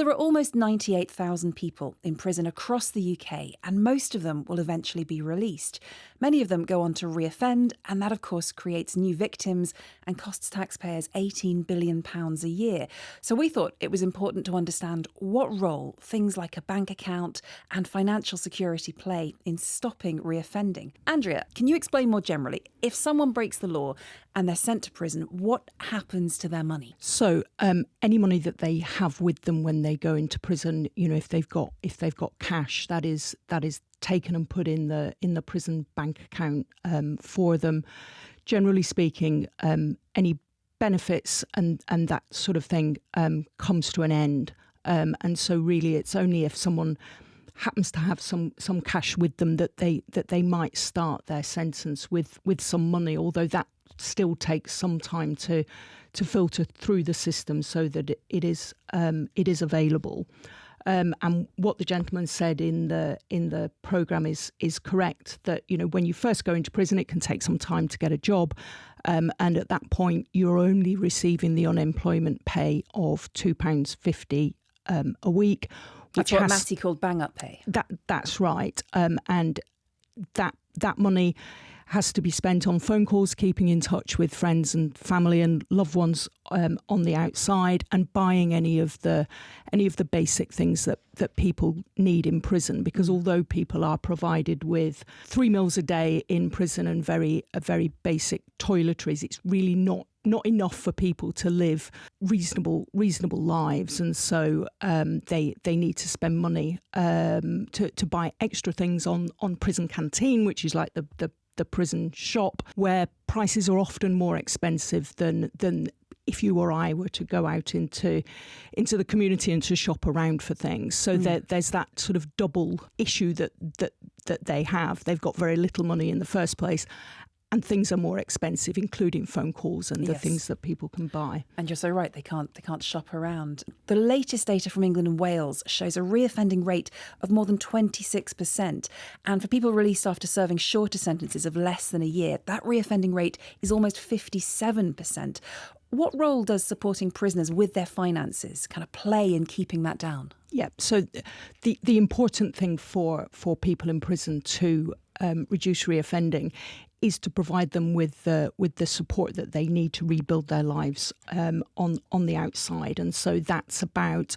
there are almost 98,000 people in prison across the UK, and most of them will eventually be released. Many of them go on to reoffend, and that, of course, creates new victims and costs taxpayers £18 billion a year. So we thought it was important to understand what role things like a bank account and financial security play in stopping reoffending. Andrea, can you explain more generally, if someone breaks the law and they're sent to prison, what happens to their money? So any money that they have with them when they go into prison, if they've got cash, that is taken and put in the prison bank account for them. Generally speaking, any benefits and that sort of thing comes to an end. And so really it's only if someone happens to have some cash with them that they might start their sentence with some money, although that still takes some time to filter through the system so that it is available. And what the gentleman said in the programme is correct, that when you first go into prison it can take some time to get a job, and at that point you're only receiving the unemployment pay of £2.50 a week. That's what Matty called bang-up pay. That's right. And that money has to be spent on phone calls, keeping in touch with friends and family and loved ones on the outside, and buying any of the basic things that people need in prison. Because although people are provided with 3 meals a day in prison and very basic toiletries, it's really not enough for people to live reasonable lives, and so they need to spend money to buy extra things on prison canteen, which is like the prison shop, where prices are often more expensive than if you or I were to go out into the community and to shop around for things. So there's that sort of double issue that they have. They've got very little money in the first place, and things are more expensive, including phone calls and the things that people can buy. And you're so right, they can't shop around. The latest data from England and Wales shows a reoffending rate of more than 26%. And for people released after serving shorter sentences of less than a year, that reoffending rate is almost 57%. What role does supporting prisoners with their finances kind of play in keeping that down? Yeah, so the important thing for people in prison to reduce reoffending is to provide them with the support that they need to rebuild their lives on the outside. And so that's about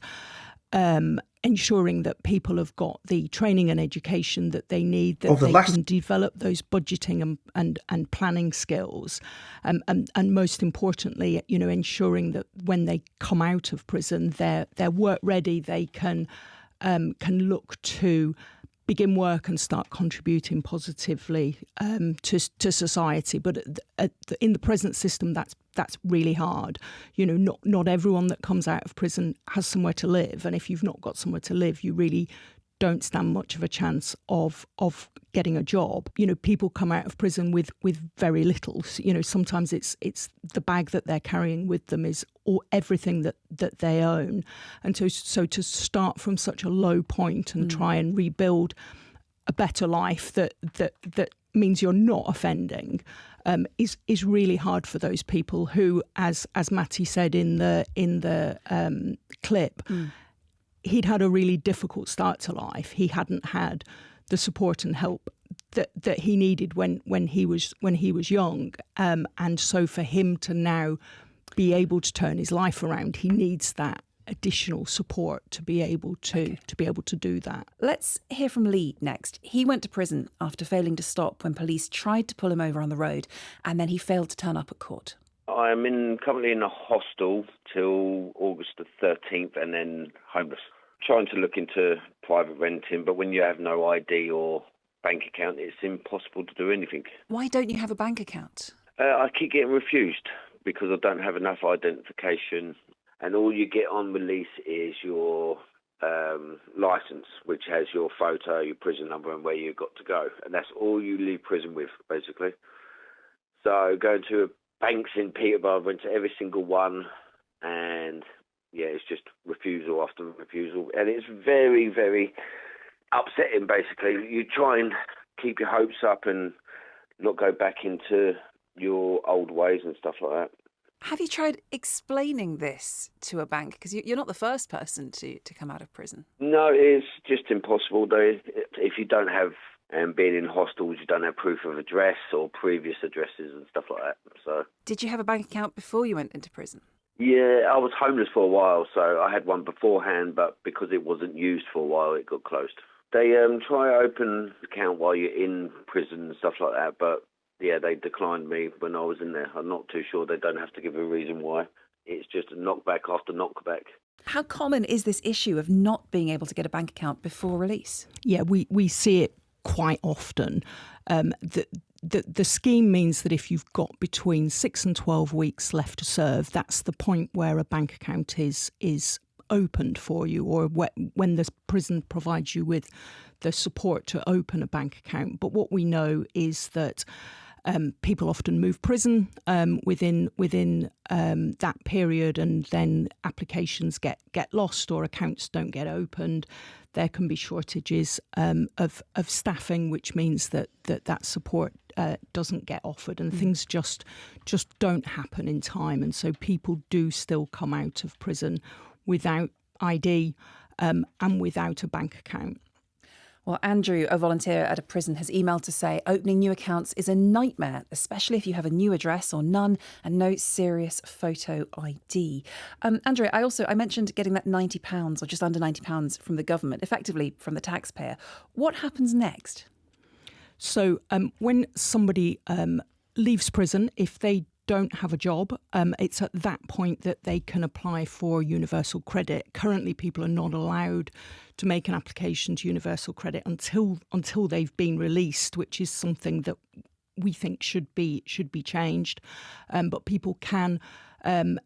ensuring that people have got the training and education that they need, that they can develop those budgeting and planning skills, and most importantly, ensuring that when they come out of prison, they're work ready. They can look to begin work and start contributing positively to society. But in the present system, that's really hard. Not everyone that comes out of prison has somewhere to live, and if you've not got somewhere to live, you really don't stand much of a chance of getting a job. People come out of prison with very little. Sometimes it's the bag that they're carrying with them is everything that they own. And so to start from such a low point and try and rebuild a better life that means you're not offending is really hard for those people who, as Matty said in the clip, he'd had a really difficult start to life. He hadn't had the support and help that he needed when he was young, and so for him to now be able to turn his life around, he needs that additional support to be able to do that. Let's hear from Lee next. He went to prison after failing to stop when police tried to pull him over on the road, and then he failed to turn up at court. I'm currently in a hostel till August the 13th, and then homeless. Trying to look into private renting, but when you have no ID or bank account, it's impossible to do anything. Why don't you have a bank account? I keep getting refused because I don't have enough identification, and all you get on release is your licence, which has your photo, your prison number, and where you've got to go, and that's all you leave prison with, basically. So going to banks in Peterborough, went to every single one, and it's just refusal after refusal, and it's very, very upsetting. Basically, you try and keep your hopes up and not go back into your old ways and stuff like that. Have you tried explaining this to a bank? Because you're not the first person to come out of prison. No, it's just impossible. If you don't have being in hostels, you don't have proof of address or previous addresses and stuff like that. So Did you have a bank account before you went into prison? yeah, I was homeless for a while, so I had one beforehand, but because it wasn't used for a while, it got closed. They try to open an account while you're in prison and stuff like that, but yeah, they declined me when I was in there. I'm not too sure. They don't have to give a reason why. It's just a knockback after knockback. How common is this issue of not being able to get a bank account before release? Yeah, we see it quite often. The scheme means that if you've got between 6 and 12 weeks left to serve, that's the point where a bank account is opened for you, or when the prison provides you with the support to open a bank account. But what we know is that people often move prison within that period, and then applications get lost or accounts don't get opened. There can be shortages of staffing, which means that support doesn't get offered, and things just don't happen in time. And so people do still come out of prison without ID and without a bank account. Well, Andrew, a volunteer at a prison, has emailed to say opening new accounts is a nightmare, especially if you have a new address or none and no serious photo ID. Andrew, I mentioned getting that £90 or just under £90 from the government, effectively from the taxpayer. What happens next? So when somebody leaves prison, if they don't have a job, it's at that point that they can apply for universal credit. Currently, people are not allowed to make an application to universal credit until they've been released, which is something that we think should be changed. But people can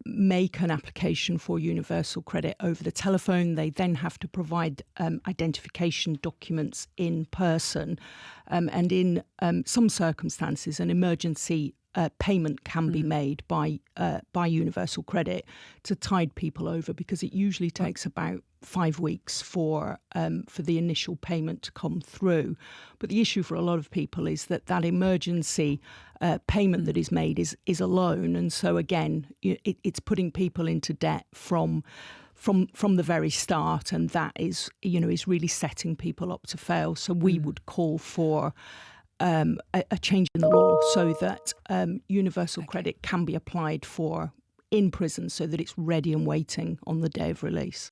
make an application for universal credit over the telephone. They then have to provide identification documents in person, and in some circumstances, an emergency payment can be made by universal credit to tide people over, because it usually takes about 5 weeks for the initial payment to come through. But the issue for a lot of people is that emergency payment that is made is a loan, and so again, it's putting people into debt from the very start, and that is really setting people up to fail. So we would call for a change in the law so that universal credit can be applied for in prison, so that it's ready and waiting on the day of release.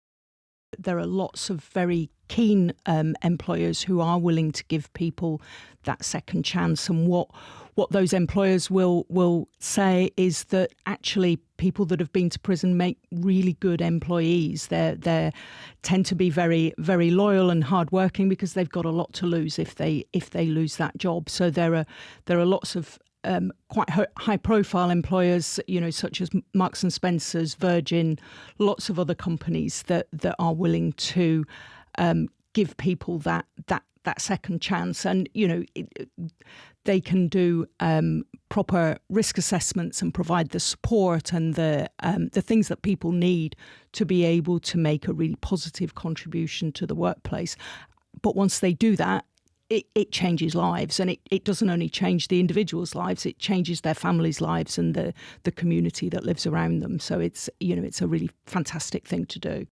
There are lots of very keen employers who are willing to give people that second chance, and what those employers will say is that actually people that have been to prison make really good employees. They tend to be very, very loyal and hardworking, because they've got a lot to lose if they lose that job. So there are lots of quite high-profile employers, such as Marks and Spencer's, Virgin, lots of other companies that are willing to give people that second chance, and they can do proper risk assessments and provide the support and the things that people need to be able to make a really positive contribution to the workplace. But once they do that, it changes lives, and it doesn't only change the individuals' lives, it changes their families' lives and the community that lives around them. So it's a really fantastic thing to do.